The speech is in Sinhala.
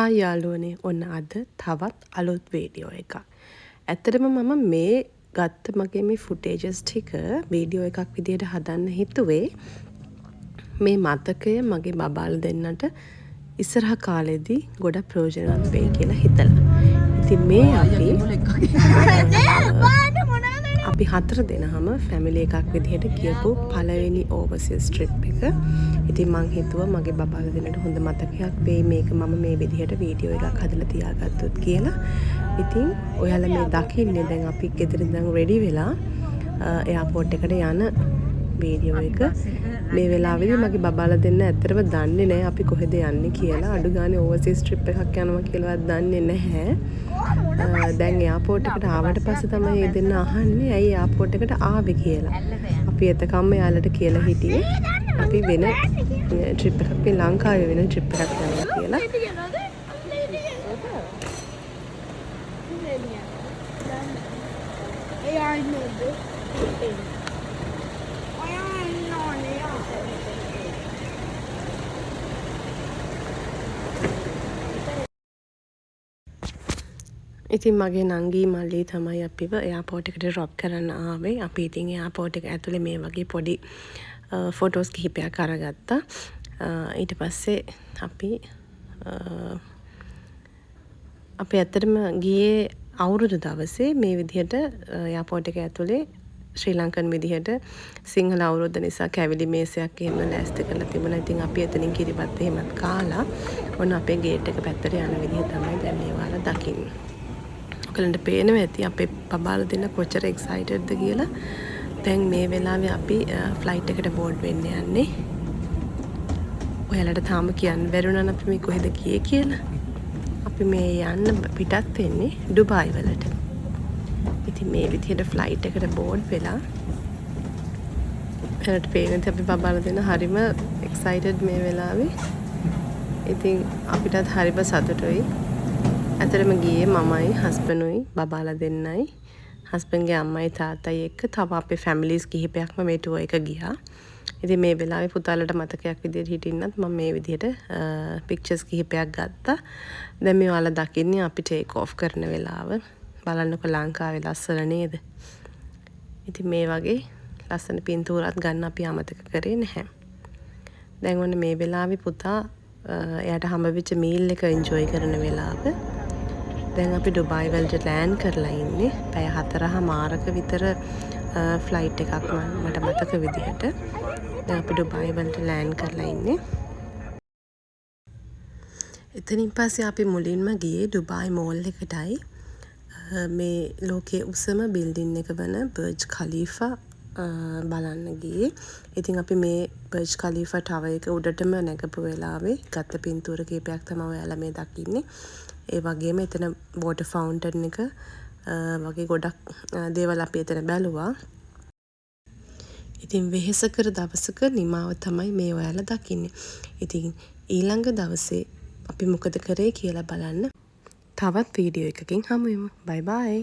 හායි යාළුවනේ ඔන්න අද තවත් අලුත් වීඩියෝ එකක්. ඇත්තටම මම මේ ගත්ත මගේ මේ ෆුටේජස් ටික වීඩියෝ එකක් විදිහට හදන්න හිතුවේ මේ මතකය මගේ බබාලා දෙන්නට ඉස්සරහ කාලෙදී ගොඩක් ප්‍රයෝජනවත් වෙයි කියලා හිතලා. ඉතින් මේ අපි 4 දෙනාම ෆැමිලි එකක් විදිහට ගියපු පළවෙනි ඕවර්සීස් ට්‍රිප් එක. ඉතින් මං හිතුවා මගේ බබාලා දෙන්නට හොඳ මතකයක් වෙයි මේක මම මේ විදිහට වීඩියෝ එකක් හදලා තියාගත්තොත් කියලා. ඉතින් ඔයාලා මේ දකින්නේ දැන් අපි ගෙදර ඉඳන් රෙඩි වෙලා එයාපෝට් එකට යන වීඩියෝ එක. මේ වෙලාවේදී මගේ බබාලා දෙන්න ඇත්තටම දන්නේ නැහැ අපි කොහෙද යන්නේ කියලා. අඩු ගානේ ඕවර්සීස් ට්‍රිප් එකක් යනවා කියලාවත් දන්නේ නැහැ. දැන් එයාපෝට් එකට ආවට පස්සේ තමයි මේ දෙන්න අහන්නේ ඇයි එයාපෝට් එකට ආවේ කියලා. අපි එතකම්ම යාළුවට කියලා හිටියේ අපි වෙන ට්‍රිප් එකක් මේ ලංකාවේ වෙන ට්‍රිප් එකක් යනවා කියලා. ඉතින් මගේ නංගී මල්ලී තමයි අපිව එයාපෝට් එකට ඩ්‍රොප් කරන්න ආවේ. අපි ඉතින් එයාපෝට් එක ඇතුලේ මේ වගේ පොඩි ෆොටෝස් කිහිපයක් අරගත්තා. ඊට පස්සේ අපි ඇත්තටම ගියේ අවුරුදු දවසේ මේ විදිහට එයාපෝට් එක ඇතුලේ ශ්‍රී ලංකන් විදිහට සිංහල අවුරුද්ද නිසා කැවිලි මේසයක් එහෙම ලෑස්ති කරලා තිබුණා. ඉතින් අපි එතනින් කිරිබත් එහෙමත් කාලා ඔන්න අපේ ගේට් එක පැත්තට යන විදිහ තමයි දැන් මේ ඔයාලා දකින්නේ. ඔයගලන්ට පේනවා ඇති අපේ බබාලා දෙන්න කොච්චර එක්සයිටඩ්ද කියලා. දැන් මේ වෙලාවේ අපි ෆ්ලයිට් එකට බෝඩ් වෙන්න යන්නේ. ඔයාලට තාම කියන්න බැරුණා නම් අපි මේ කොහෙද ගියේ කියලා. අපි මේ යන්න පිටත් වෙන්නේ ඩුබායි වලට. ඉතින් මේ විදිහට ෆ්ලයිට් එකට බෝඩ් වෙලා එයාලට පේනවා අපි බබාලා දෙන්න හරිම එක්සයිටඩ් මේ වෙලාවේ. ඉතින් අපිටත් හරිම සතුටුයි. ඇතරම ගියේ මමයි හස්බන්ඩ්ුයි බබාලා දෙන්නයි හස්බන්ඩ්ගේ අම්මයි තාත්තයි එක්ක තව අපේ ෆැමිලිස් කිහිපයක්ම මේ ටුවර් එක ගියා. ඉතින් මේ වෙලාවේ පුතාලට මතකයක් විදිහට හිටින්නත් මම මේ විදිහට පික්චර්ස් කිහිපයක් ගත්තා. දැන් මේ ඔයාලා දකින්නේ අපි ටේක් ඔෆ් කරන වෙලාව. බලන්නකො ලංකාවේ ලස්සන නේද? ඉතින් මේ වගේ ලස්සන පින්තූරات ගන්න අපි අමතක කරේ නැහැ. දැන් ඔන්න මේ වෙලාවේ පුතා එයාට හම්බෙච්ච මීල් එක එන්ජොයි කරන වෙලාව. දැන් අපි ඩුබායි වලට ලෑන්ඩ් කරලා ඉන්නේ. පැය 4:00මාරක විතර ෆ්ලයිට් එකක් මට මතක විදිහට. දැන් අපි ඩුබායි වලට ලෑන්ඩ් කරලා ඉන්නේ. එතනින් පස්සේ අපි මුලින්ම ගියේ ඩුබායි මෝල් එකටයි. මේ ලෝකයේ උසම බිල්ඩින් එක වන බර්ජ් ඛලීෆා බලන්න ගියේ. ඉතින් අපි මේ බර්ජ් ඛලීෆා ටවර් එක උඩටම නැගපු වෙලාවේ ගත්ත පින්තූර කීපයක් තමයි ඔයාලා මේ දකින්නේ. ඒ වගේම එතන වෝටර් ෆවුන්ටන් එක වගේ ගොඩක් දේවල් අපි එතන බැලුවා. ඉතින් වෙහෙසකර දවසක නිමාව තමයි මේ ඔයාලා දකින්නේ. ඉතින් ඊළඟ දවසේ අපි මොකද කරේ කියලා බලන්න තවත් වීඩියෝ එකකින් හමු වෙමු. බයි බයි.